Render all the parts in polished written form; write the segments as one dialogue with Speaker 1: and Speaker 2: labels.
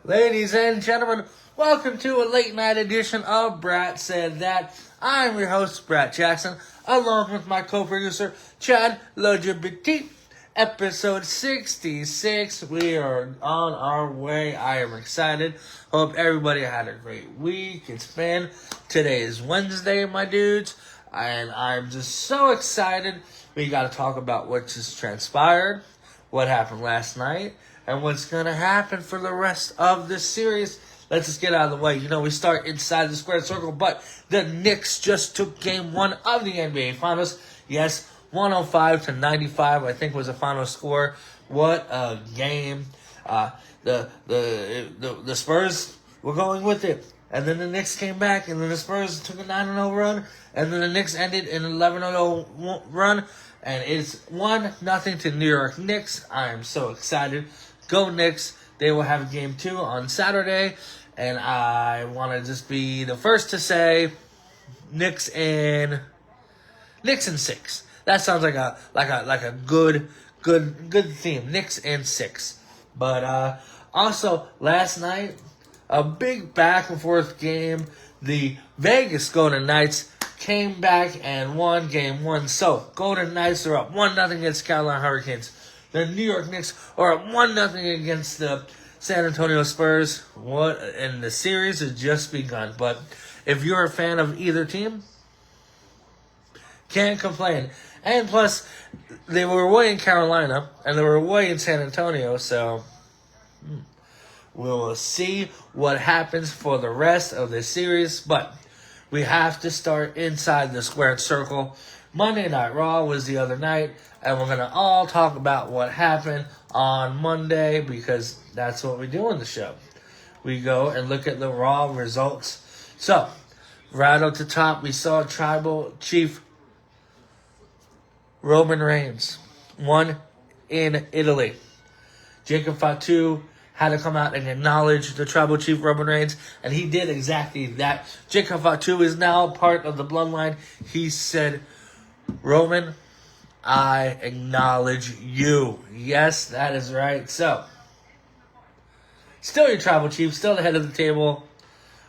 Speaker 1: Ladies and gentlemen, welcome to a late night edition of Brat Said That. I'm your host, Brat Jackson, along with my co-producer, Chad LGBT. Episode 66. We are on our way. I am excited. Hope everybody had a great week. Today is Wednesday, my dudes, and I'm just so excited. We got to talk about what just transpired, what happened last night, and what's going to happen for the rest of this series. Let's just get out of the way. We start inside the square circle, but the Knicks just took game one of the NBA Finals. Yes, 105-95, I think, was the final score. What a game. The Spurs were going with it. And then the Knicks came back, and then the Spurs took a 9-0 run, and then the Knicks ended in an 11-0 run, and it's 1-0 to New York Knicks. I am so excited. Go Knicks. They will have game 2 on Saturday, and I want to just be the first to say Knicks in 6. That sounds like a good theme. Knicks in 6. But also last night, a big back and forth game. The Vegas Golden Knights came back and won game 1. So Golden Knights are up 1-0 against Carolina Hurricanes. The New York Knicks are up 1-0 against the San Antonio Spurs. And the series has just begun. But if you're a fan of either team, can't complain. And plus, they were away in Carolina, and they were away in San Antonio, so we'll see what happens for the rest of this series. But we have to start inside the squared circle. Monday Night Raw was the other night, and we're going to all talk about what happened on Monday, because that's what we do on the show. We go and look at the Raw results. So, right up the top, we saw Tribal Chief Roman Reigns won in Italy. Jacob Fatu had to come out and acknowledge the Tribal Chief Roman Reigns, and he did exactly that. Jacob Fatu is now part of the Bloodline. He said, Roman, I acknowledge you. Yes, that is right. So, still your Tribal Chief, still the head of the table,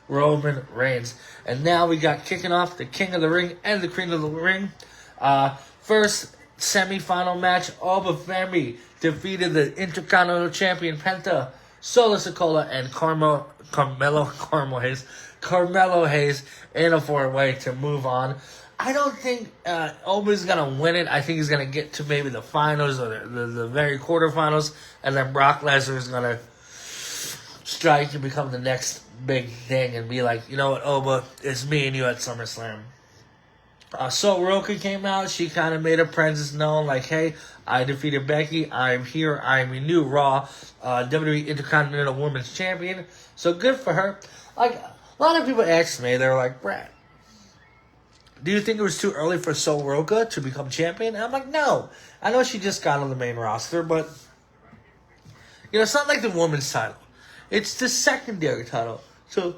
Speaker 1: Roman Reigns. And now we got kicking off the King of the Ring and the Queen of the Ring. First semi-final match, Alba Family defeated the Intercontinental Champion Penta, Solo Sikoa, and Carmelo Hayes in a 4-way to move on. I don't think Alba's going to win it. I think he's going to get to maybe the finals or the very quarterfinals, and then Brock Lesnar is going to strike and become the next big thing and be like, you know what, Alba, it's me and you at SummerSlam. So Roka came out. She kind of made her presence known, like, hey, I defeated Becky. I'm here. I'm your new Raw WWE Intercontinental Women's Champion. So good for her. Like, a lot of people asked me, they were like, Brad, do you think it was too early for Sol Roka to become champion? And I'm like, no. I know she just got on the main roster, but it's not like the women's title. It's the secondary title. So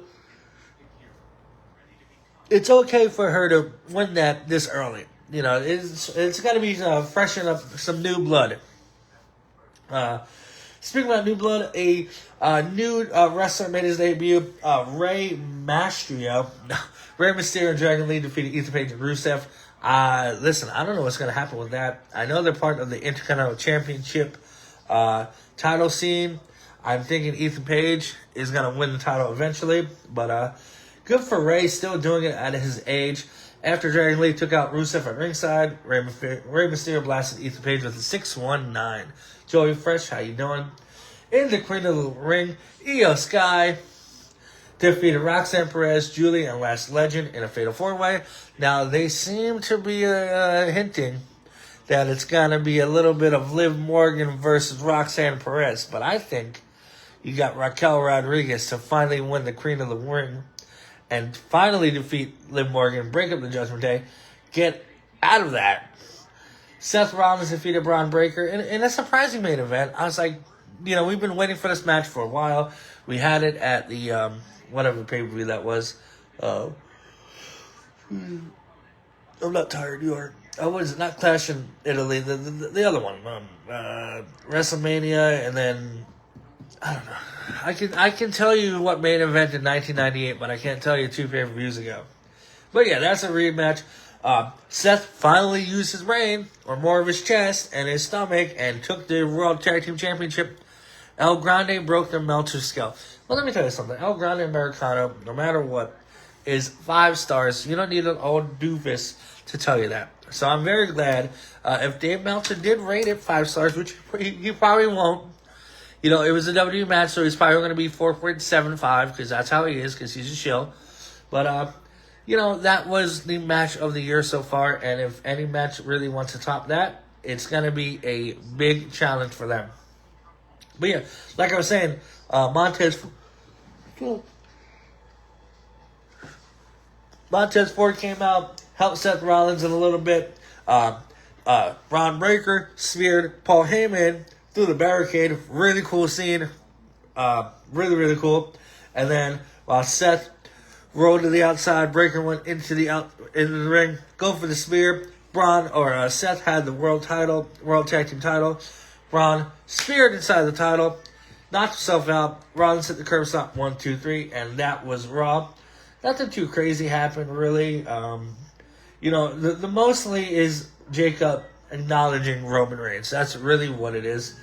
Speaker 1: it's okay for her to win that this early. It's got to be freshen up some new blood. Speaking about new blood, a new wrestler made his debut. Rey Mysterio and Dragon Lee defeated Ethan Page and Rusev. Listen, I don't know what's going to happen with that. I know they're part of the Intercontinental Championship title scene. I'm thinking Ethan Page is going to win the title eventually, but good for Rey, still doing it at his age. After Dragon Lee took out Rusev at ringside, Rey Mysterio blasted Ethan Page with a 619. Joey Fresh, how you doing? In the Queen of the Ring, Io Sky defeated Roxanne Perez, Julie, and Last Legend in a fatal 4-way. Now, they seem to be hinting that it's going to be a little bit of Liv Morgan versus Roxanne Perez. But I think you got Raquel Rodriguez to finally win the Queen of the Ring and finally defeat Liv Morgan, break up the Judgment Day, get out of that. Seth Rollins defeated Braun Breaker in a surprising main event. I was like, we've been waiting for this match for a while. We had it at the, whatever pay-per-view that was. I'm not tired, you are. What is it? Not Clash in Italy, the other one. WrestleMania, and then I don't know. I can tell you what main event in 1998, but I can't tell you 2 pay-per-views ago. But yeah, that's a rematch. Seth finally used his reign, or more of his chest and his stomach, and took the World Tag Team Championship. El Grande broke the Meltzer scale. Well, let me tell you something. El Grande Americano, no matter what, is 5 stars. You don't need an old doofus to tell you that. So I'm very glad. If Dave Meltzer did rate it 5 stars, which he probably won't. You know, it was a WWE match, so he's probably going to be 4.75, because that's how he is, because he's a shill. But, you know, that was the match of the year so far, and if any match really wants to top that, it's going to be a big challenge for them. But yeah, like I was saying, Montez Ford came out, helped Seth Rollins in a little bit. Braun Breaker speared Paul Heyman through the barricade. Really cool scene. Really, really cool. And then while Seth rolled to the outside, Breaker went into the ring, go for the spear. Seth had the World Tag Team title. Braun speared inside the title, knocked himself out. Rollins hit the curb stop, 1, 2, 3, and that was Raw. Nothing too crazy happened, really. You know, the mostly is Jacob acknowledging Roman Reigns. That's really what it is.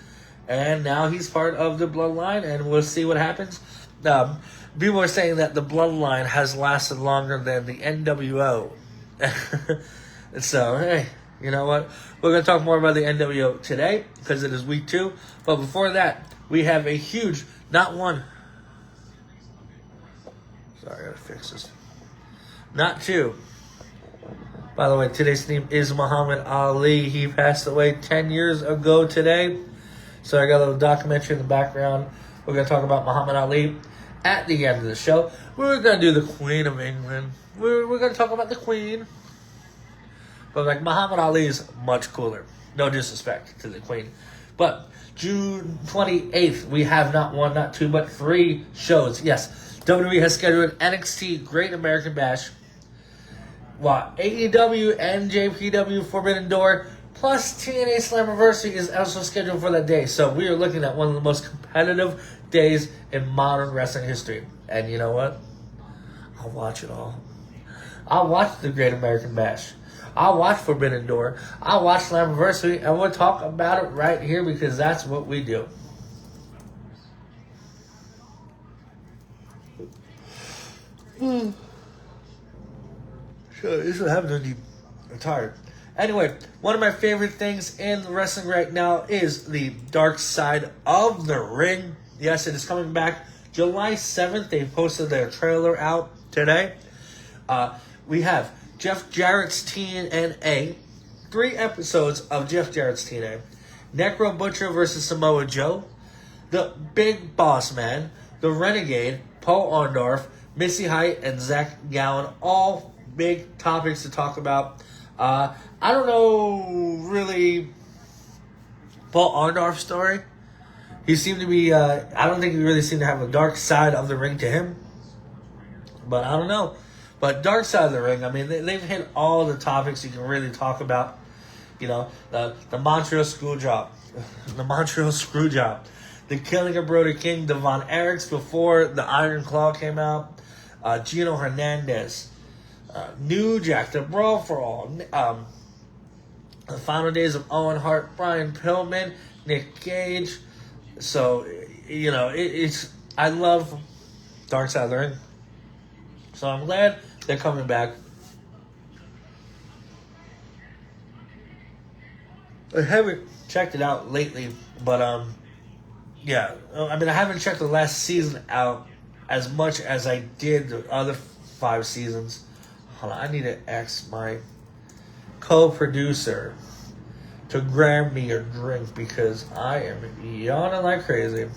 Speaker 1: And now he's part of the Bloodline, and we'll see what happens. People are saying that the Bloodline has lasted longer than the NWO. So, hey, you know what? We're going to talk more about the NWO today, because it is week 2. But before that, we have a huge, not one. Sorry, I got to fix this. Not 2. By the way, today's theme is Muhammad Ali. He passed away 10 years ago today. So I got a little documentary in the background. We're going to talk about Muhammad Ali at the end of the show. We're going to do the Queen of England. We're going to talk about the Queen. But like Muhammad Ali is much cooler. No disrespect to the Queen. But June 28th, we have not 1, not 2, but 3 shows. Yes, WWE has scheduled NXT Great American Bash. While AEW, NJPW, Forbidden Door, plus TNA Slammiversary is also scheduled for that day. So we are looking at one of the most competitive days in modern wrestling history. And you know what? I'll watch it all. I'll watch the Great American Bash. I'll watch Forbidden Door. I'll watch Slammiversary. And we'll talk about it right here, because that's what we do. Sure, this is what happens when you're tired. Anyway, one of my favorite things in wrestling right now is the Dark Side of the Ring. Yes, it is coming back July 7th. They posted their trailer out today. We have Jeff Jarrett's TNA. 3 episodes of Jeff Jarrett's TNA. Necro Butcher versus Samoa Joe. The Big Boss Man. The Renegade. Paul Orndorff. Missy Hyatt and Zach Gowen. All big topics to talk about. I don't know really Paul Orndorff's story. He seemed to be, I don't think he really seemed to have a dark side of the ring to him. But I don't know. But dark side of the ring, I mean, they've hit all the topics you can really talk about. You know, the Montreal Screwjob. The Montreal Screwjob. The killing of Brody King. The Von Erichs before the Iron Claw came out. Gino Hernandez. New Jack. The Brawl for All. The final days of Owen Hart. Brian Pillman. Nick Gage. So, you know, it's I love Dark Side of the Ring. So I'm glad they're coming back. I haven't checked it out lately, but yeah. I mean, I haven't checked the last season out as much as I did the other 5 seasons. Hold on, I need to ask my co-producer to grab me a drink, because I am yawning like crazy.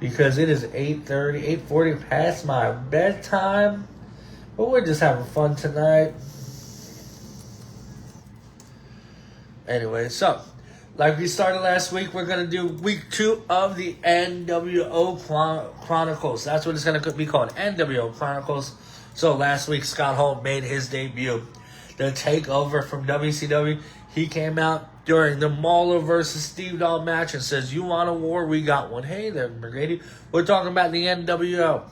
Speaker 1: Because it is 8:40 past my bedtime. But we're just having fun tonight. Anyway, so, like we started last week, we're going to do week 2 of the NWO Chronicles. That's what it's going to be called, NWO Chronicles. So last week, Scott Hall made his debut. The takeover from WCW. He came out during the Mauler versus Steve Doll match and says, "You want a war? We got one." Hey there, McGrady. We're talking about the NWO.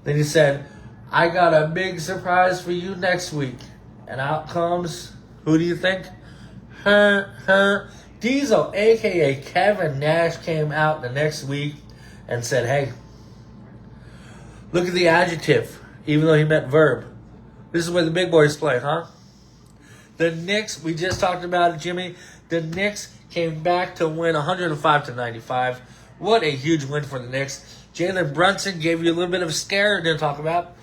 Speaker 1: Then he said, "I got a big surprise for you next week." And out comes, who do you think? Diesel, a.k.a. Kevin Nash, came out the next week and said, "Hey, look at the adjective," even though he meant verb. This is where the big boys play, huh? The Knicks, we just talked about it, Jimmy. The Knicks came back to win 105-95. What a huge win for the Knicks. Jalen Brunson gave you a little bit of a scare, didn't talk about.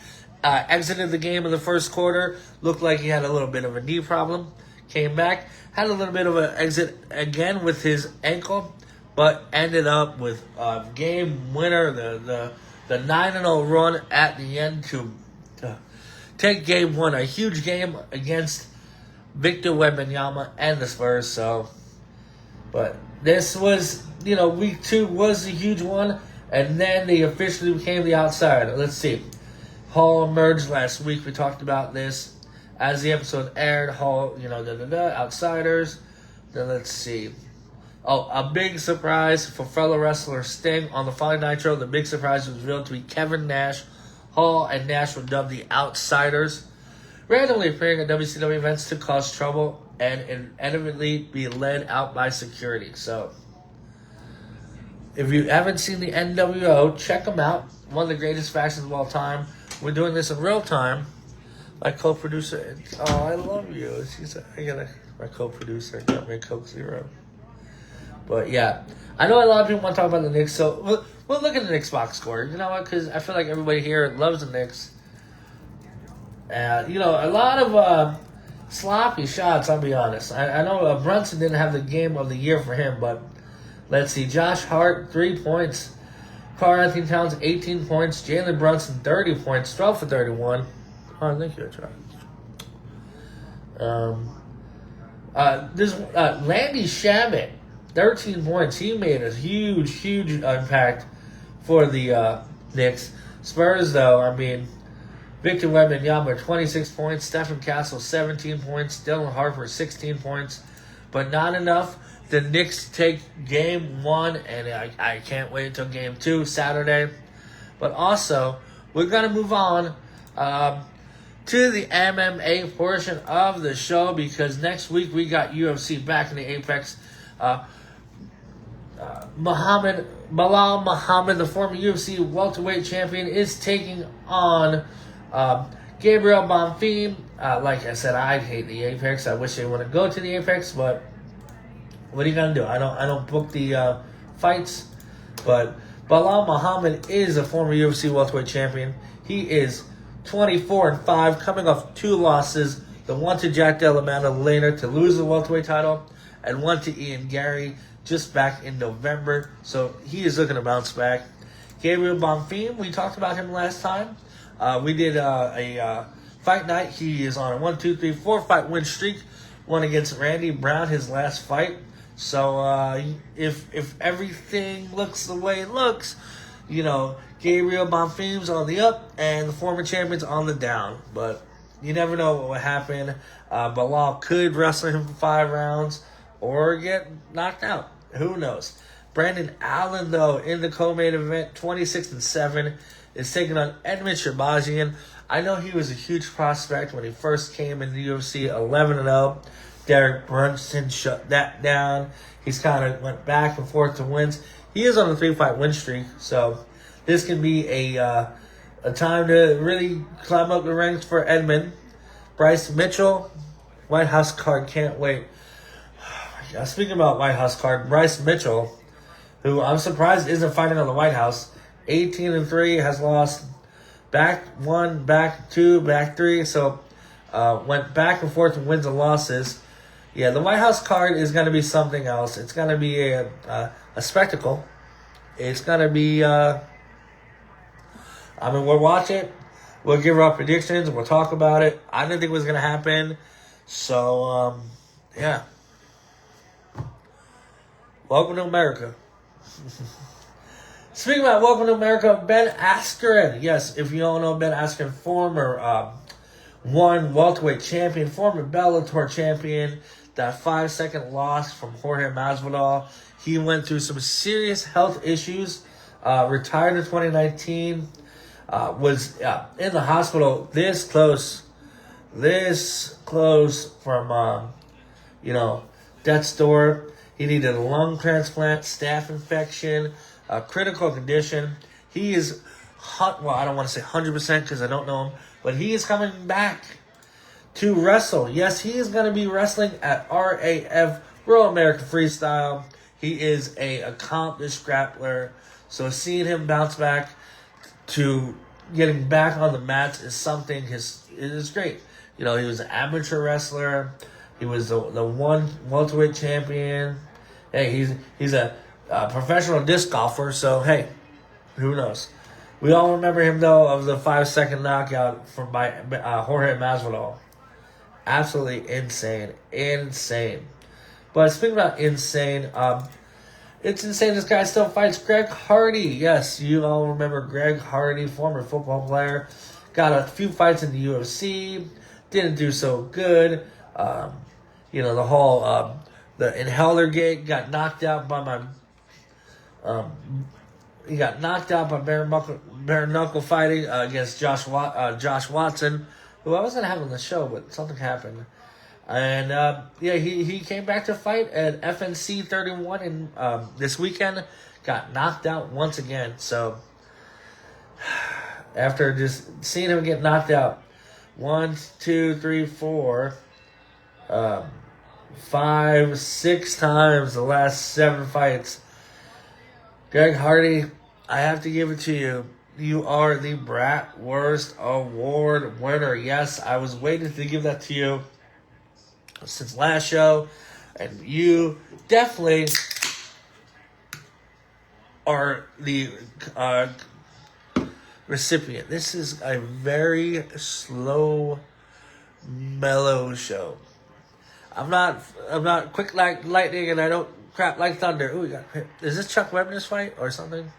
Speaker 1: Exited the game in the first quarter. Looked like he had a little bit of a knee problem. Came back. Had a little bit of an exit again with his ankle. But ended up with a game winner. The 9-0 run at the end to take game one. A huge game against Victor Wembanyama and the Spurs. So, but this was, week 2 was a huge one. And then they officially became the outsider. Let's see. Hall emerged last week. We talked about this as the episode aired. Hall, outsiders. Then let's see. Oh, a big surprise for fellow wrestler Sting on the Fight Nitro. The big surprise was revealed to be Kevin Nash. Hall and Nash were dubbed the outsiders. Randomly appearing at WCW events to cause trouble and inevitably be led out by security. So, if you haven't seen the NWO, check them out. One of the greatest factions of all time. We're doing this in real time. My co-producer, I love you. My co-producer got me a Coke Zero. But yeah, I know a lot of people want to talk about the Knicks, so we'll look at the Knicks box score. You know what? Because I feel like everybody here loves the Knicks. A lot of sloppy shots, I'll be honest. I know Brunson didn't have the game of the year for him, but let's see. Josh Hart, 3 points. Karl Anthony Towns, 18 points. Jalen Brunson, 30 points. 12 for 31. Oh, thank you, Landy Shamet, 13 points. He made a huge impact for the Knicks. Spurs, though, Victor Wembanyama, 26 points. Stephen Castle, 17 points. Dylan Harper, 16 points. But not enough. The Knicks take game 1, and I can't wait until game 2, Saturday. But also, we're going to move on to the MMA portion of the show, because next week we got UFC back in the Apex. Belal Muhammad, the former UFC welterweight champion, is taking on Gabriel Bonfim. Like I said, I hate the Apex. I wish they want to go to the Apex, but what are you gonna do? I don't book the fights. But Belal Muhammad is a former UFC welterweight champion. He is 24-5, coming off 2 losses. The one to Jack Della Maddalena to lose the welterweight title, and one to Ian Gary just back in November. So he is looking to bounce back. Gabriel Bonfim, we talked about him last time. We did a fight night. He is on a 4 fight win streak. Won against Randy Brown his last fight. So if everything looks the way it looks, Gabriel Bonfim's on the up and the former champion's on the down. But you never know what will happen. Belal could wrestle him for 5 rounds or get knocked out. Who knows? Brandon Allen, though, in the co-main event, 26-7, is taking on Edmund Shabazian. I know he was a huge prospect when he first came in the UFC, 11-0. Derek Brunson shut that down. He's kind of went back and forth to wins. He is on a 3-fight win streak, so this can be a time to really climb up the ranks for Edmund. Bryce Mitchell, White House card, can't wait. Speaking about White House card, Bryce Mitchell, who I'm surprised isn't fighting on the White House, 18-3, has lost back 1, back 2, back 3, so went back and forth in wins and losses. Yeah, the White House card is going to be something else. It's going to be a spectacle. It's going to be, we'll watch it. We'll give our predictions. We'll talk about it. I didn't think it was going to happen. So, yeah. Welcome to America. Speaking about Welcome to America, Ben Askren. Yes, if you don't know Ben Askren, former one welterweight champion, former Bellator champion, that 5-second loss from Jorge Masvidal. He went through some serious health issues. Retired in 2019. Was in the hospital this close from death's door. He needed a lung transplant, staph infection, a critical condition. He is I don't want to say 100% because I don't know him, but he is coming back to wrestle. Yes, he is going to be wrestling at RAF, Royal American Freestyle. He is a accomplished grappler. So seeing him bounce back to getting back on the mats is something. It is great. He was an amateur wrestler. He was the one welterweight champion. Hey, he's a professional disc golfer. So hey, who knows? We all remember him though of the 5-second knockout by Jorge Masvidal. Absolutely insane. But speaking about insane, it's insane this guy still fights Greg Hardy. Yes, you all remember Greg Hardy, former football player. Got a few fights in the UFC. Didn't do so good. The whole the Inhaler gate got knocked out by he got knocked out by bare knuckle fighting against Josh Watson, who I wasn't having the show, but something happened. And he came back to fight at FNC 31 in this weekend. Got knocked out once again. So after just seeing him get knocked out 1, 2, 3, 4, 5, 6 times the last 7 fights, Greg Hardy, I have to give it to you. You are the BRATWURST Award winner. Yes, I was waiting to give that to you since last show, and you definitely are the recipient. This is a very slow, mellow show. I'm not quick like lightning, and I don't crap like thunder. Ooh, is this Chuck Webner's fight or something?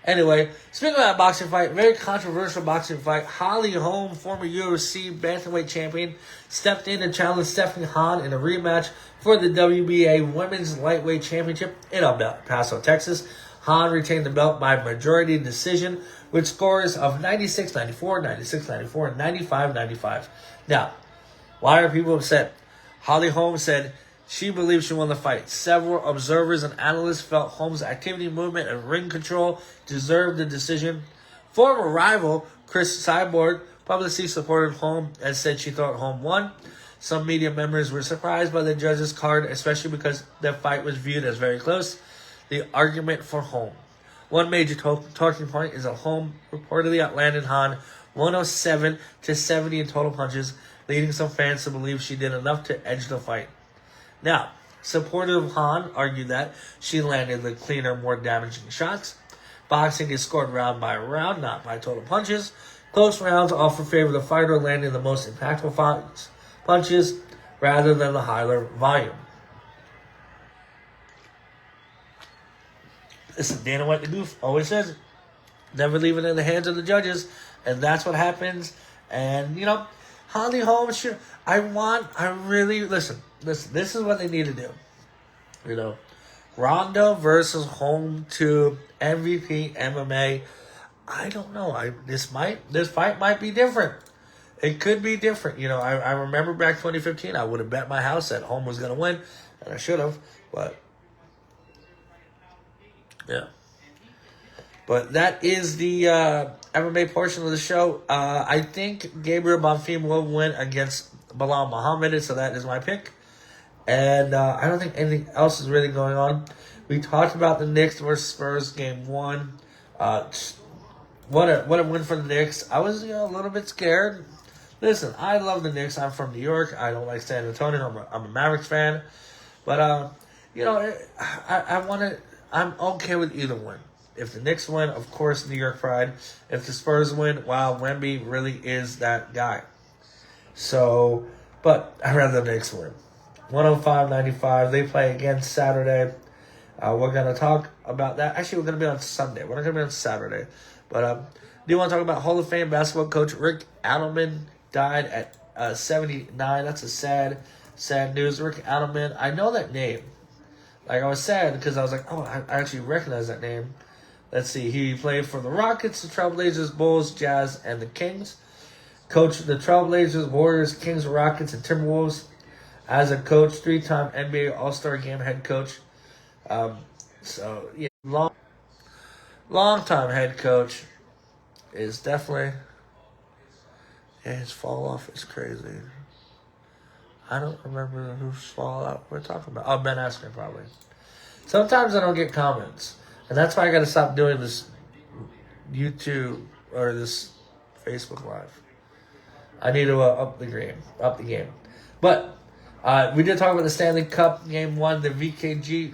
Speaker 1: Anyway, speaking of that boxing fight, very controversial boxing fight. Holly Holm, former UFC bantamweight champion, stepped in and challenged Stephanie Han in a rematch for the WBA Women's Lightweight Championship in El Paso, Texas. Han retained the belt by majority decision with scores of 96-94, 96-94, and 95-95. Now, why are people upset? Holly Holm said she believes she won the fight. Several observers and analysts felt Holm's activity, movement, and ring control deserved the decision. Former rival Cris Cyborg publicly supported Holm and said she thought Holm won. Some media members were surprised by the judges' card, especially because the fight was viewed as very close. The argument for Holm. One major talking point is that Holm reportedly outlanded Han 107-70 in total punches, leading some fans to believe she did enough to edge the fight. Now, supporters of Han argued that she landed the cleaner, more damaging shots. Boxing is scored round by round, not by total punches. Close rounds often favor the fighter landing the most impactful punches rather than the higher volume. Listen, Dana White the Goof always says it. Never leave it in the hands of the judges. And that's what happens. And, Holly Holm, sure. Listen, this is what they need to do. Ronda versus Holm to MVP MMA. I don't know. This fight might be different. It could be different. I remember back 2015, I would have bet my house that Holm was going to win, and I should have, but yeah. But that is the MMA portion of the show. I think Gabriel Bonfim will win against Belal Muhammad, so that is my pick. And I don't think anything else is really going on. We talked about the Knicks versus Spurs game 1. What a win for the Knicks. I was a little bit scared. Listen, I love the Knicks. I'm from New York. I don't like San Antonio. I'm a Mavericks fan. But I'm okay with either one. If the Knicks win, of course, New York pride. If the Spurs win, wow, Wemby really is that guy. So, but I'd rather the Knicks win. 105-95. They play again Saturday. We're going to talk about that. Actually, we're going to be on Sunday. We're not going to be on Saturday. But do you want to talk about Hall of Fame basketball coach Rick Adelman died at 79. That's a sad sad news. Rick Adelman, I know that name. Like, I was sad because I was like, oh, I actually recognize that name. Let's see. He played for the Rockets, the Trailblazers, Bulls, Jazz, and the Kings. Coached the Trailblazers, Warriors, Kings, Rockets, and Timberwolves. As a coach, 3-time NBA All-Star Game head coach. So, yeah, long-time head coach is definitely... Yeah, his fall off is crazy. I don't remember whose fallout we're talking about. Oh, Ben Askren, probably. Sometimes I don't get comments. And that's why I got to stop doing this YouTube or this Facebook Live. I need to up the game. But we did talk about the Stanley Cup Game 1, the VGK.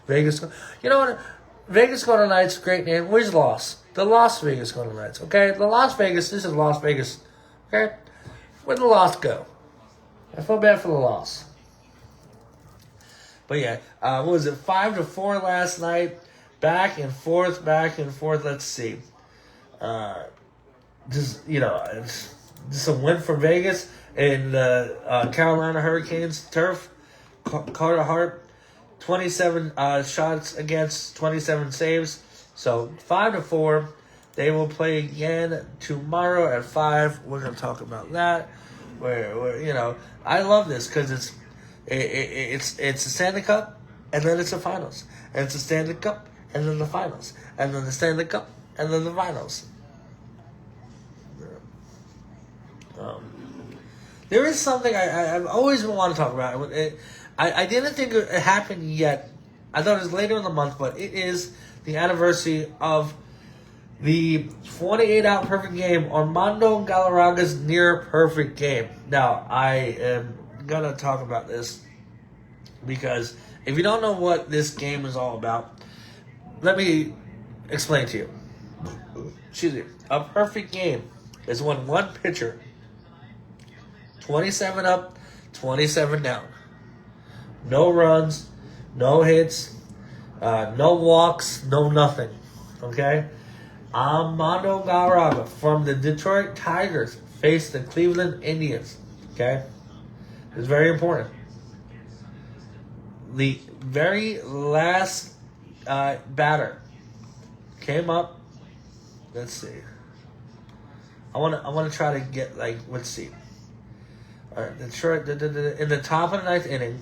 Speaker 1: Vegas. You know what? Vegas Golden Knights, great name. Where's lost? The Las Vegas Golden Knights, okay? The Las Vegas, this is Las Vegas, okay? Where'd the loss go? I feel bad for the loss. But yeah, what was it, 5-4 last night? Back and forth. Let's see. Just a win for Vegas in the Carolina Hurricanes turf. Carter Hart, 27 shots against 27 saves. So 5-4. They will play again tomorrow at 5. We're gonna talk about that. Where I love this because it's a Stanley Cup and then it's the finals, and it's a Stanley Cup and then the finals, and then the Stanley Cup and then the finals. There is something I've always wanted to talk about. I didn't think it happened yet. I thought it was later in the month, but it is the anniversary of the 48-out perfect game, Armando Galarraga's near-perfect game. Now, I am going to talk about this because if you don't know what this game is all about, let me explain to you. Excuse me. A perfect game is when one pitcher, 27 up, 27 down. No runs, no hits, no walks, no nothing. Okay? Armando Galarraga from the Detroit Tigers faced the Cleveland Indians. Okay? It's very important. The very last batter came up. Let's see. I want to try to get let's see. All right, Detroit in the top of the ninth inning,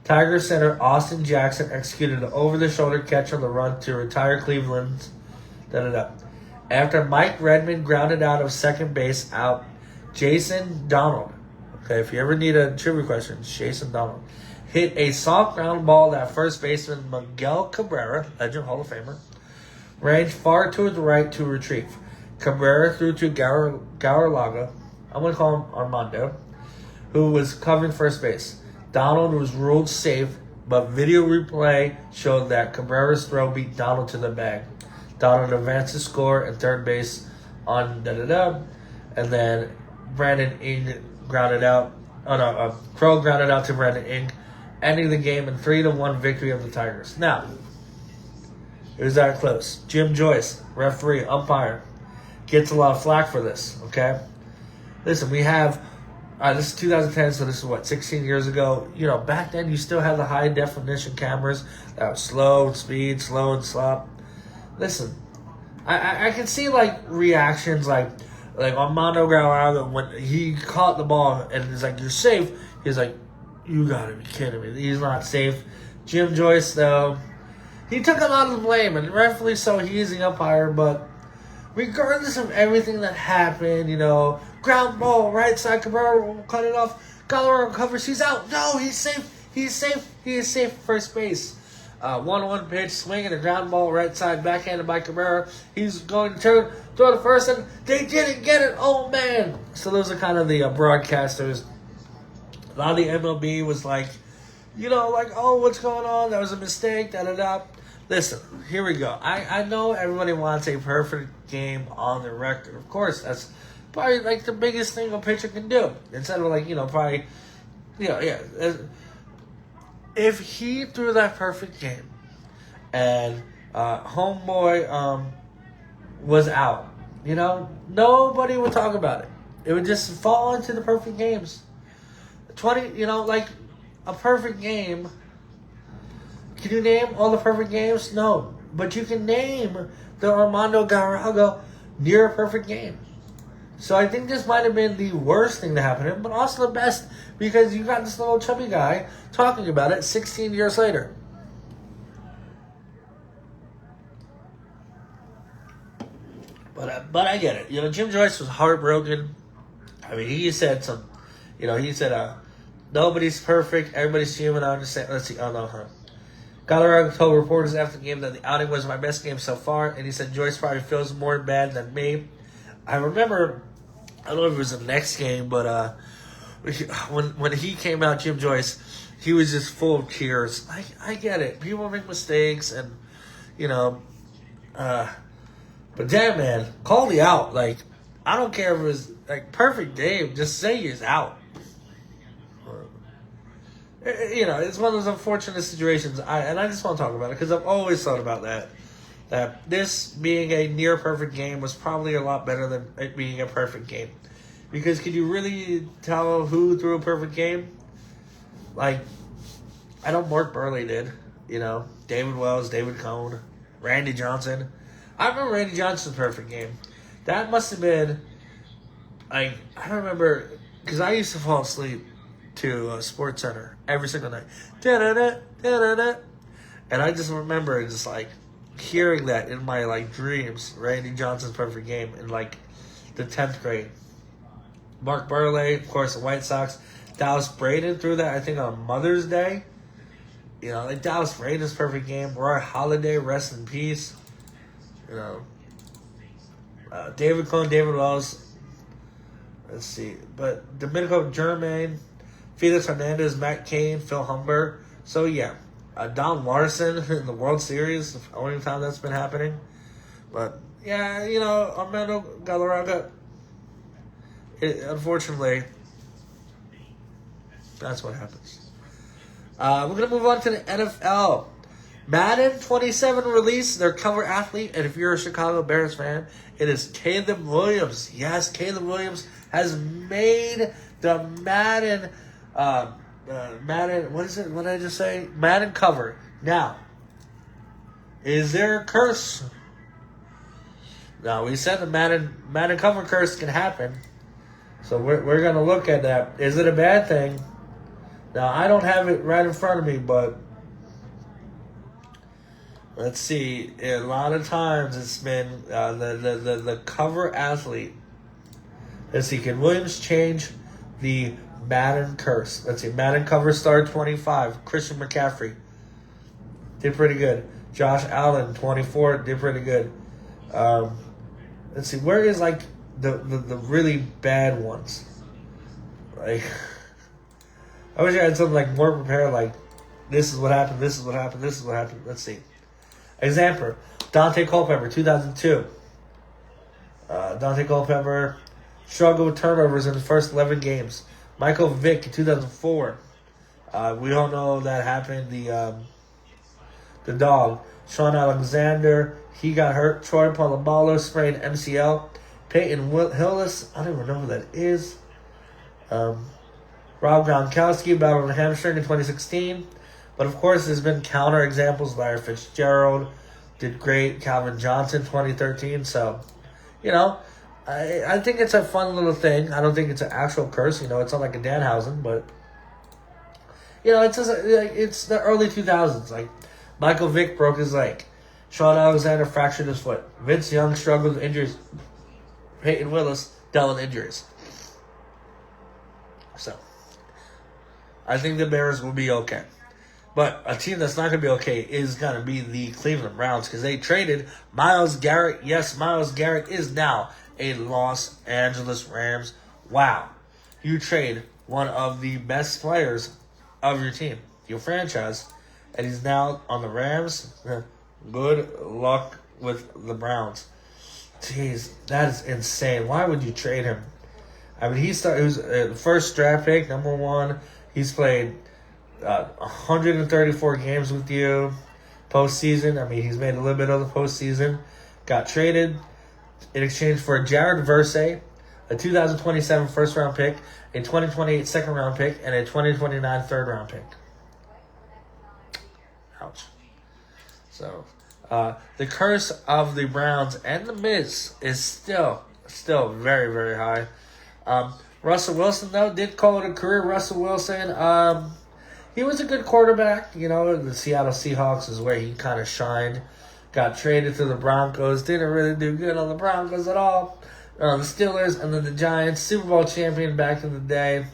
Speaker 1: Tiger center Austin Jackson executed an over-the-shoulder catch on the run to retire Cleveland's. After Mike Redmond grounded out of second base out, Jason Donald. Okay, if you ever need a trivia question, Jason Donald hit a soft ground ball that first baseman Miguel Cabrera, legend Hall of Famer, ranged far to his right to retrieve. Cabrera threw to Galarraga, I'm going to call him Armando, who was covering first base. Donald was ruled safe, but video replay showed that Cabrera's throw beat Donald to the bag. Donald advanced to score at third base on and then Brandon Ing grounded out. Crow grounded out to Brandon Ing, ending the game in 3-1 victory of the Tigers. Now, it was that close. Jim Joyce, referee, umpire, gets a lot of flack for this. Okay, listen, we have. This is 2010, so this is 16 years ago. Back then you still had the high definition cameras that was slow speed, slow and slop. Listen, I can see reactions like Armando Galarraga when he caught the ball and he's like, "You're safe." He's like, "You gotta be kidding me. He's not safe." Jim Joyce though, he took a lot of the blame, and rightfully so. He is the umpire, but regardless of everything that happened, ground ball, right side, Cabrera will cut it off. Galarraga covers, he's out. No, he's safe. He's safe. He is safe at first base. 1-1 pitch, swinging a ground ball, right side, backhanded by Cabrera. He's going to throw the first, and they didn't get it. Oh, man. So those are kind of the broadcasters. A lot of the MLB was oh, what's going on? That was a mistake, da-da-da. Listen, here we go. I know everybody wants a perfect game on the record. Of course, that's probably the biggest thing a pitcher can do. Instead of if he threw that perfect game and homeboy was out, nobody would talk about it. It would just fall into the perfect games. 20, like a perfect game. Can you name all the perfect games? No. But you can name the Armando Galarraga near perfect game. So I think this might have been the worst thing to happen to him, but also the best, because you got this little chubby guy talking about it 16 years later. But I get it. Jim Joyce was heartbroken. I mean, he said nobody's perfect, everybody's human. I understand. Let's see. Oh, no, Galarraga told reporters after the game that the outing was my best game so far, and he said Joyce probably feels more bad than me. I remember, I don't know if it was the next game, but when he came out, Jim Joyce, he was just full of tears. I get it. People make mistakes, and, but damn, man, call the out. Like, I don't care if it was, perfect game. Just say he's out. It's one of those unfortunate situations, and I just want to talk about it because I've always thought about that this being a near perfect game was probably a lot better than it being a perfect game. Because could you really tell who threw a perfect game? I know Mark Burley did. David Wells, David Cohn, Randy Johnson. I remember Randy Johnson's perfect game. That must have been, I don't remember, because I used to fall asleep to Sports Center every single night. Da-da-da, da-da-da. And I just remember just hearing that in my dreams, Randy Johnson's perfect game in the 10th grade. Mark Burley, of course, the White Sox. Dallas Braden threw that, I think, on Mother's Day. Dallas Braden's perfect game. Roy Halladay, rest in peace. David Cohn, David Wells. Let's see. But Domenico Germain, Felix Hernandez, Matt Cain, Phil Humber. So, yeah. Don Larson in the World Series, the only time that's been happening. But, yeah, Armando Galarraga, unfortunately, that's what happens. We're going to move on to the NFL. Madden 27 released their cover athlete, and if you're a Chicago Bears fan, it is Caleb Williams. Yes, Caleb Williams has made the Madden, what is it? What did I just say? Madden cover. Now, is there a curse? No, we said the Madden cover curse can happen. So we're going to look at that. Is it a bad thing? Now, I don't have it right in front of me, but let's see. A lot of times it's been the cover athlete. Let's see. Can Williams change the Madden curse? Let's see. Madden cover star 25. Christian McCaffrey did pretty good. Josh Allen 24 did pretty good. Let's see. Where is the really bad ones? I wish I had something more prepared. This is what happened. This is what happened. This is what happened. Let's see. Example, Dante Culpepper, 2002. Dante Culpepper struggled with turnovers in the first 11 games. Michael Vick, 2004. We all know that happened. The dog. Sean Alexander, he got hurt. Troy Polamalu sprained MCL. Peyton Hillis, I don't even know who that is. Rob Gronkowski battled a hamstring in 2016. But, of course, there's been counter examples. Larry Fitzgerald did great. Calvin Johnson, 2013. So, I think it's a fun little thing. I don't think it's an actual curse. It's not like a Danhausen. But, it's the early 2000s. Michael Vick broke his leg. Sean Alexander fractured his foot. Vince Young struggled with injuries. Peyton Willis dealt with injuries. So, I think the Bears will be okay. But a team that's not going to be okay is going to be the Cleveland Browns because they traded Myles Garrett. Yes, Myles Garrett is now a Los Angeles Rams. Wow. You trade one of the best players of your team, your franchise, and he's now on the Rams. Good luck with the Browns. Jeez, that is insane. Why would you trade him? I mean, he was the first draft pick, number one. He's played 134 games with you postseason. I mean, he's made a little bit of the postseason. Got traded in exchange for Jared Versay, a 2027 first round pick, a 2028 second round pick, and a 2029 third round pick. Ouch. So, the curse of the Browns and the Miz is still very, very high. Russell Wilson, though, did call it a career. Russell Wilson, he was a good quarterback. The Seattle Seahawks is where he kind of shined. Got traded to the Broncos. Didn't really do good on the Broncos at all. The Steelers and then the Giants. Super Bowl champion back in the day.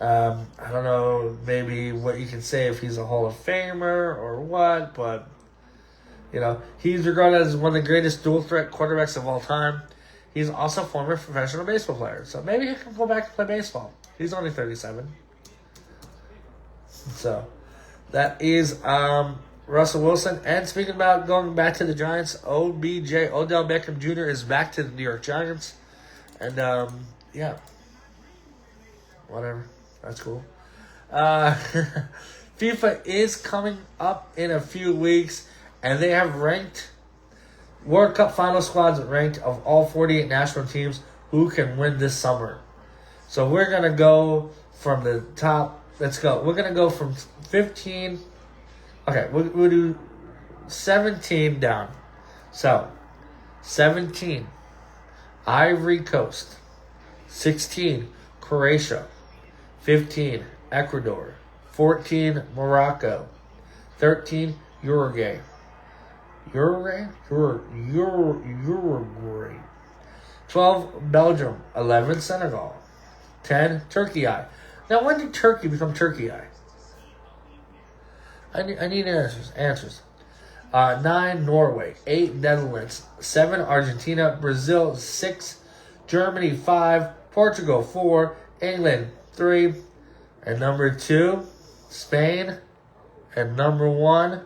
Speaker 1: I don't know maybe what you can say if he's a Hall of Famer or what, but, he's regarded as one of the greatest dual-threat quarterbacks of all time. He's also a former professional baseball player, so maybe he can go back and play baseball. He's only 37. So, that is Russell Wilson. And speaking about going back to the Giants, OBJ, Odell Beckham Jr. is back to the New York Giants. And, whatever. That's cool. FIFA is coming up in a few weeks, and they have ranked World Cup final squads ranked of all 48 national teams who can win this summer. So we're going to go from the top. Let's go. We're going to go from 15. Okay, we'll do 17 down. So, 17, Ivory Coast. 16, Croatia. 15, Ecuador. 14, Morocco. 13, Uruguay. Uruguay. 12, Belgium. 11, Senegal. 10, Turkey. Now, when did Turkey become Turkey? I need answers. 9, Norway. 8, Netherlands. 7, Argentina. Brazil. 6, Germany. 5, Portugal. 4, England. 3, and number 2, Spain. And number 1,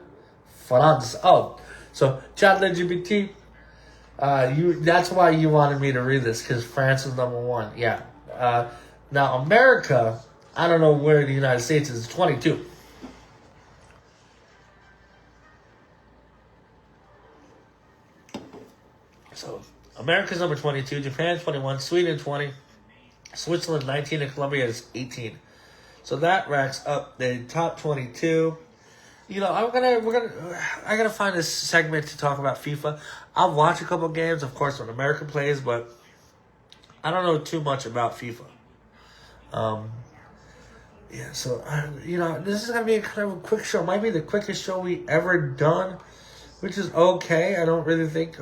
Speaker 1: France. Oh, so chat LGBT. That's why you wanted me to read this, because France is number 1. Yeah. Now America, I don't know where the United States is. 22. So America's number 22. Japan 21. Sweden 20. Switzerland 19, and Colombia is 18. So that racks up the top 22. I gotta find this segment to talk about FIFA. I'll watch a couple games, of course, when America plays, but I don't know too much about FIFA. So this is gonna be kind of a quick show. Might be the quickest show we ever done, which is okay. I don't really think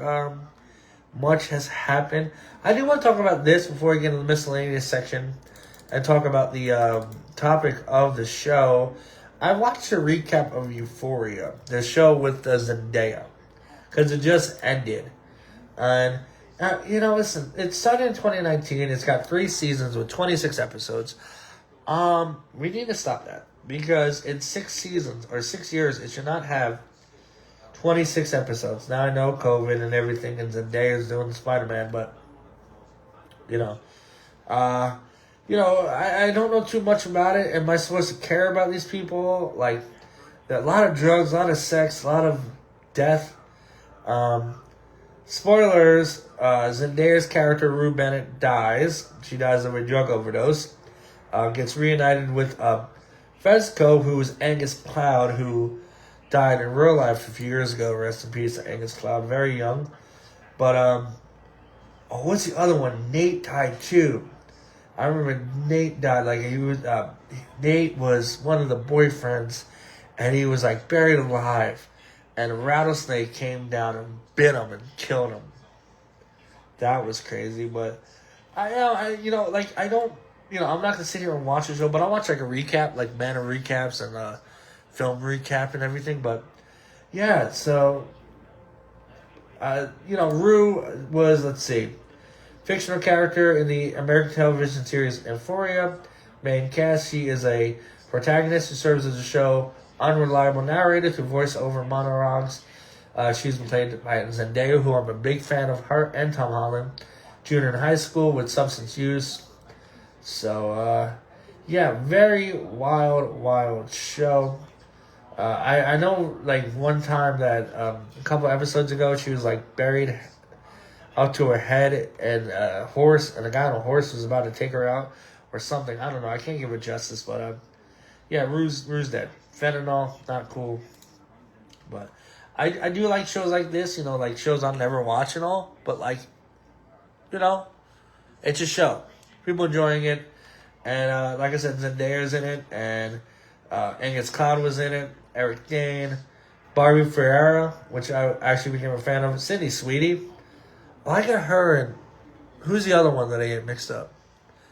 Speaker 1: much has happened. I do want to talk about this before we get into the miscellaneous section and talk about the topic of the show. I watched a recap of Euphoria, the show with Zendaya, because it just ended. And, listen, it started in 2019. It's got 3 seasons with 26 episodes. We need to stop that, because in 6 seasons or 6 years, it should not have 26 episodes. Now I know COVID and everything, and Zendaya is doing Spider-Man, but, I don't know too much about it. Am I supposed to care about these people? Like, a lot of drugs, a lot of sex, a lot of death. Spoilers, Zendaya's character, Rue Bennett, dies. She dies of a drug overdose. Gets reunited with Fezco, who was Angus Cloud, who died in real life a few years ago. Rest in peace, Angus Cloud, very young. But, what's the other one? Nate died too. I remember Nate died. Nate was one of the boyfriends, and he was buried alive, and a rattlesnake came down and bit him and killed him. That was crazy, but I'm not gonna sit here and watch the show, but I'll watch a recap, banner recaps and film recap and everything. But yeah, so Rue was, let's see, fictional character in the American television series Euphoria. Main cast, she is a protagonist who serves as a show unreliable narrator to voice over monologues. She's been played by Zendaya, who I'm a big fan of her, and Tom Holland, junior in high school with substance use. So, very wild show. I know, one time that a couple episodes ago, she was, buried up to her head, and a horse, and a guy on a horse was about to take her out or something. I don't know. I can't give it justice, but yeah, Rue's dead. Fentanyl, not cool. But I do like shows like this, like shows I'll never watch and all, but like, it's a show. People enjoying it. And like I said, Zendaya's in it, and Angus Cloud was in it, Eric Dane, Barbie Ferreira, which I actually became a fan of, Cindy Sweetie. I got her, and who's the other one that I get mixed up?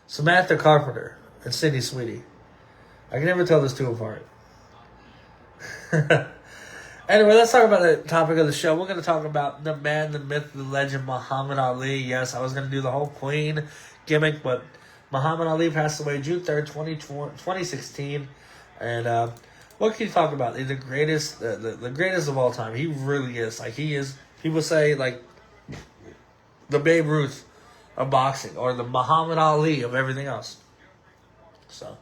Speaker 1: Samantha Carpenter and Cindy Sweetie. I can never tell those two apart. Anyway, let's talk about the topic of the show. We're going to talk about the man, the myth, the legend, Muhammad Ali. Yes, I was going to do the whole Queen gimmick, but Muhammad Ali passed away June 3rd, 2016. And what can you talk about? He's the greatest, the greatest of all time. He really is. Like, he is, people say, like, the Babe Ruth of boxing, or the Muhammad Ali of everything else. So,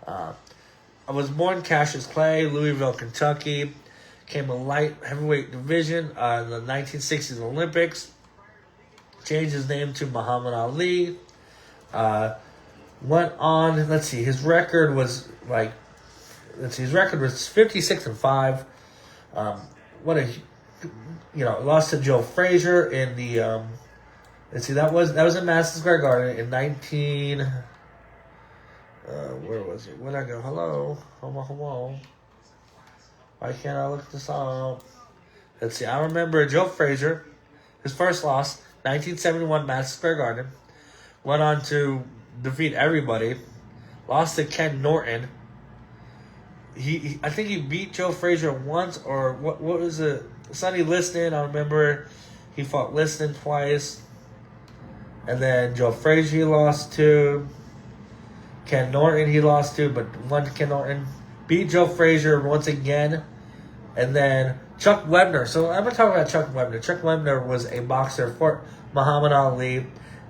Speaker 1: I was born Cassius Clay, Louisville, Kentucky. Came a light heavyweight division in the 1960s Olympics. Changed his name to Muhammad Ali. Went on. Let's see. His record was 56-5. Lost to Joe Frazier in the. Let's see. That was in Madison Square Garden in 19. Where was it? Where'd I go? Hello. Why can't I look this up? Let's see. I remember Joe Frazier, his first loss, 1971 Madison Square Garden. Went on to defeat everybody. Lost to Ken Norton. I think he beat Joe Frazier once, or what was it? Sonny Liston. I remember he fought Liston twice. And then Joe Frazier he lost to. Ken Norton he lost to, but one Ken Norton beat Joe Frazier once again. And then Chuck Webner. So I'm going to talk about Chuck Webner. Chuck Webner was a boxer for Muhammad Ali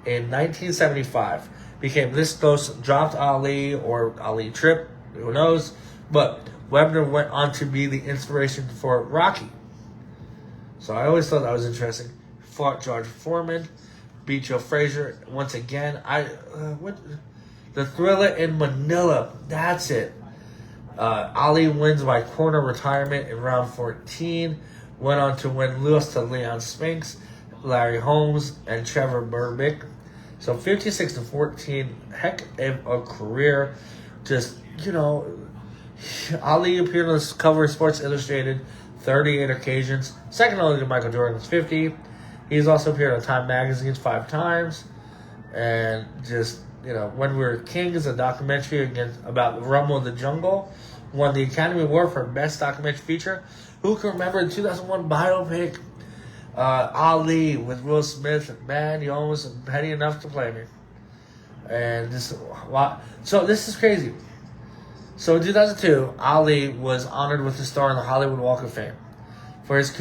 Speaker 1: in 1975. Became this close, dropped Ali, or Ali tripped, who knows. But Webner went on to be the inspiration for Rocky. So I always thought that was interesting. Fought George Foreman, beat Joe Frazier once again. The Thriller in Manila, that's it. Ali wins by corner retirement in round 14. Went on to win, lost to Leon Spinks, Larry Holmes, and Trevor Berbick. So 56-14, heck of a career. Just, Ali appeared on the cover of Sports Illustrated 38 occasions. Second only to Michael Jordan's 50. He's also appeared on Time Magazine 5 times. And just, When We Were Kings, a documentary about Rumble in the Jungle, won the Academy Award for Best Documentary Feature. Who can remember the 2001 biopic, Ali with Will Smith? Man, you almost petty enough to play me. And so this is crazy. So in 2002, Ali was honored with a star on the Hollywood Walk of Fame for his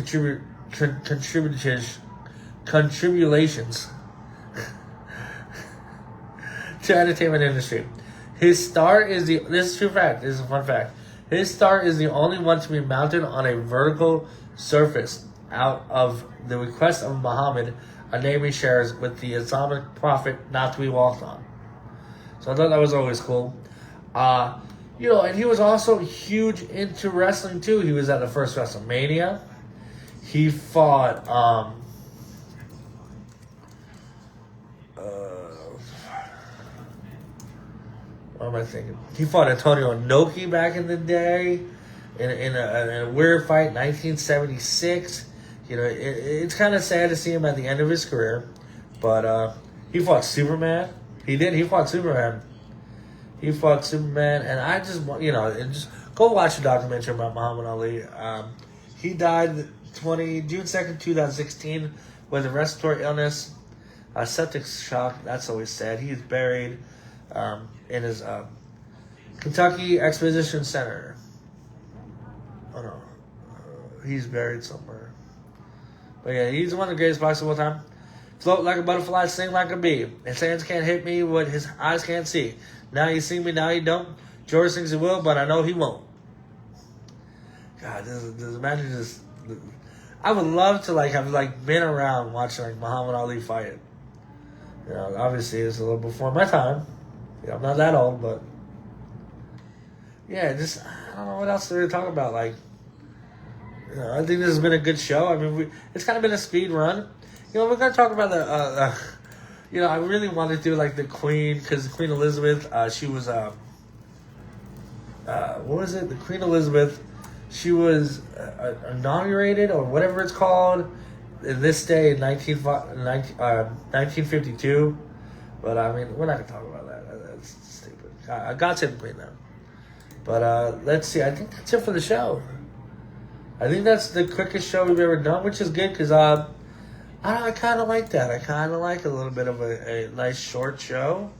Speaker 1: contributions to entertainment industry. His star is this is true fact, this is a fun fact. His star is the only one to be mounted on a vertical surface out of the request of Muhammad, a name he shares with the Islamic prophet, not to be walked on. So I thought that was always cool. And he was also huge into wrestling too. He was at the first WrestleMania. He fought what am I thinking? He fought Antonio Inoki back in the day in a weird fight, 1976. It's kind of sad to see him at the end of his career, but he fought Superman. He fought Superman. And I just just go watch a documentary about Muhammad Ali. He died June 2nd, 2016, with a respiratory illness, septic shock. That's always sad. He's buried in his Kentucky Exposition Center. Oh no, he's buried somewhere. But yeah, he's one of the greatest boxers of all time. Float like a butterfly, sing like a bee. His hands can't hit me, what his eyes can't see. Now you see me, now you don't. George thinks he will, but I know he won't. God, this imagine this. I would love to like have like been around watching like Muhammad Ali fight. You know, obviously it's a little before my time. Yeah, I'm not that old, but yeah, just I don't know what else to really talk about. Like, you know, I think this has been a good show. I mean, it's kind of been a speed run. You know, we're gonna talk about the. You know, I really wanted to do like the Queen because Queen Elizabeth. She was what was it? The Queen Elizabeth. She was inaugurated or whatever it's called in this day in 1952. But I mean, we're not gonna talk about that. That's stupid. God save the Queen now. But let's see. I think that's it for the show. I think that's the quickest show we've ever done, which is good because I kind of like that. I kind of like a little bit of a nice short show.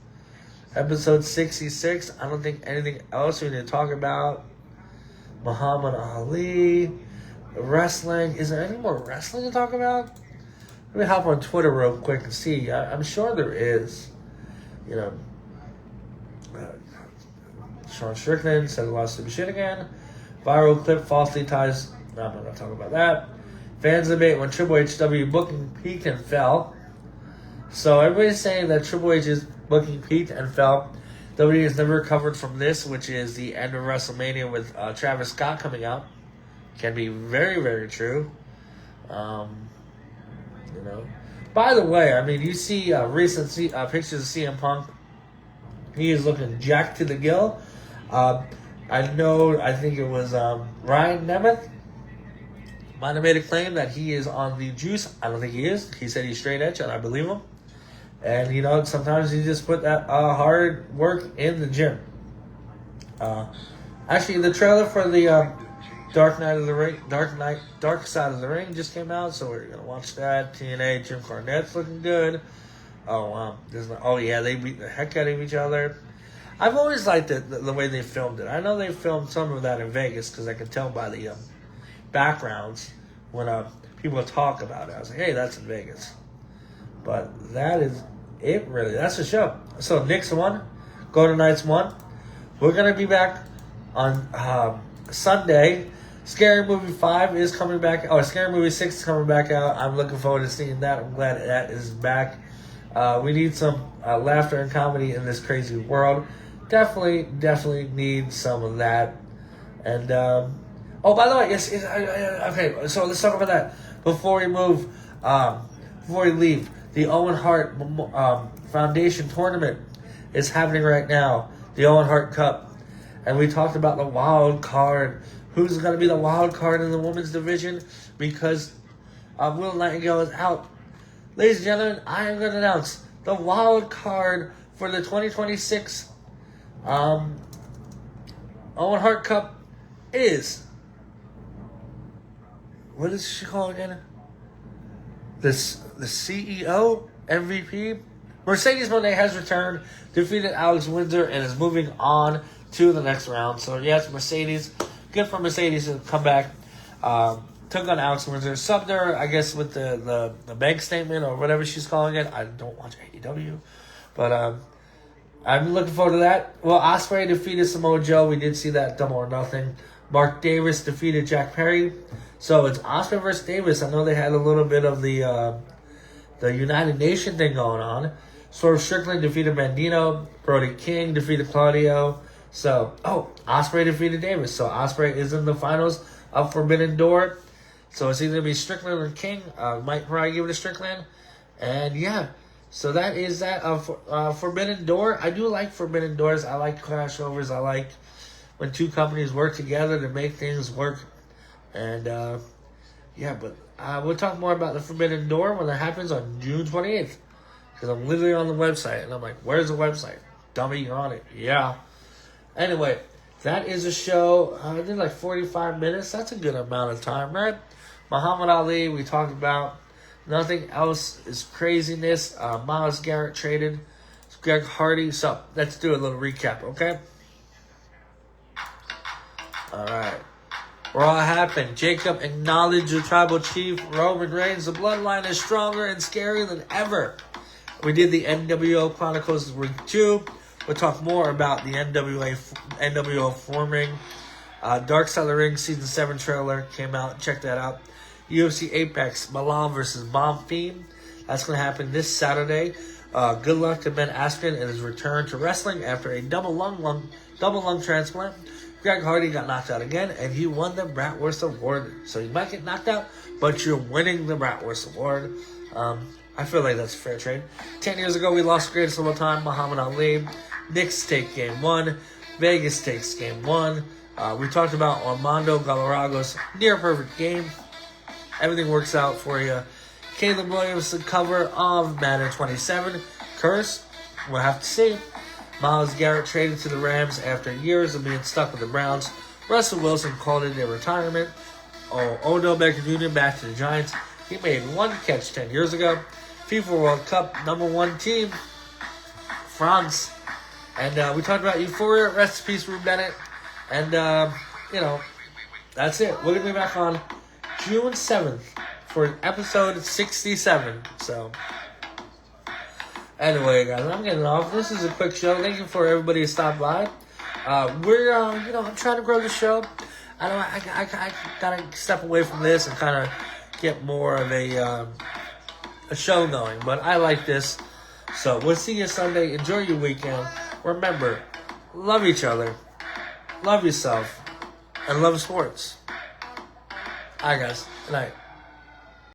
Speaker 1: Episode 66. I don't think anything else we need to talk about. Muhammad Ali, wrestling. Is there any more wrestling to talk about? Let me hop on Twitter real quick and see. I'm sure there is. You know, Sean Strickland said a lot of stupid shit again. Viral clip falsely ties. No, I'm not going to talk about that. Fans debate when Triple HW booking peaked and fell. So everybody's saying that Triple H's booking peaked and fell. WWE has never recovered from this, which is the end of WrestleMania with Travis Scott coming out. Can be very, very true. You know. By the way, I mean, you see recent pictures of CM Punk. He is looking jacked to the gill. I think it was Ryan Nemeth might have made a claim that he is on the juice. I don't think he is. He said he's straight edge, and I believe him. And, you know, sometimes you just put that hard work in the gym. Actually, the trailer for the Dark Side of the Ring just came out, so we're going to watch that. TNA, Jim Cornette's looking good. They beat the heck out of each other. I've always liked the way they filmed it. I know they filmed some of that in Vegas because I can tell by the backgrounds when people talk about it. I was like, hey, that's in Vegas. But that is it, really. That's the show. So Knicks won. Golden Knights won. We're going to be back on Sunday. Scary Movie 5 is coming back. Scary Movie 6 is coming back out. I'm looking forward to seeing that. I'm glad that is back. We need some laughter and comedy in this crazy world. Definitely need some of that. And, by the way, okay, so let's talk about that. Before we leave, the Owen Hart Foundation tournament is happening right now. The Owen Hart Cup. And we talked about the wild card. Who's going to be the wild card in the women's division? Because Will Nightingale is out. Ladies and gentlemen, I am going to announce the wild card for the 2026 Owen Hart Cup is... What is she called again? The CEO, MVP. Mercedes Moné has returned, defeated Alex Windsor, and is moving on to the next round. So, yes, Mercedes. Good for Mercedes to come back. Took on Alex Windsor. Subbed her, I guess, with the bank statement or whatever she's calling it. I don't watch AEW. But I'm looking forward to that. Well, Ospreay defeated Samoa Joe. We did see that Double or Nothing. Mark Davis defeated Jack Perry. So it's Ospreay versus Davis. I know they had a little bit of the United Nation thing going on. Swerve Strickland defeated Bandino. Brody King defeated Claudio. So, Ospreay defeated Davis. So Ospreay is in the finals of Forbidden Door. So it's either going to be Strickland or King. Might probably give it to Strickland. And yeah, so that is that Forbidden Door. I do like Forbidden Doors. I like crossovers. I like when two companies work together to make things work. And but we'll talk more about the Forbidden Door when that happens on June 28th. Because I'm literally on the website. And I'm like, where's the website? Dummy, you're on it. Yeah. Anyway, that is a show. I did like 45 minutes. That's a good amount of time, right? Muhammad Ali, we talked about. Nothing else is craziness. Myles Garrett traded. Greg Hardy. So, let's do a little recap, okay? All right. Raw happened. Jacob acknowledged the tribal chief. Roman Reigns. The bloodline is stronger and scarier than ever. We did the NWO Chronicles Week 2. We'll talk more about the NWO forming. Dark Side of the Ring Season 7 trailer came out. Check that out. UFC APEX, Belal versus Bonfim. That's going to happen this Saturday. Good luck to Ben Askren in his return to wrestling after a double lung transplant. Greg Hardy got knocked out again, and he won the BRATWURST Award. So you might get knocked out, but you're winning the BRATWURST Award. I feel like that's a fair trade. 10 years ago, we lost the greatest of all time, Muhammad Ali. Knicks take game 1. Vegas takes game 1. We talked about Armando Galarraga's near-perfect game. Everything works out for you. Caleb Williams, the cover of Madden 27. Curse, we'll have to see. Myles Garrett traded to the Rams after years of being stuck with the Browns. Russell Wilson called it a retirement. Odell Beckham Jr. back to the Giants. He made one catch 10 years ago. FIFA World Cup #1 team, France. And we talked about Euphoria. Rest in peace, Rue Bennett. And, that's it. We're going to be back on June 7th for episode 67. So, anyway, guys, I'm getting off. This is a quick show. Thank you for everybody who stopped by. I'm trying to grow the show. I gotta step away from this and kind of get more of a show going. But I like this. So, we'll see you Sunday. Enjoy your weekend. Remember, love each other, love yourself, and love sports. All right, guys. Good night.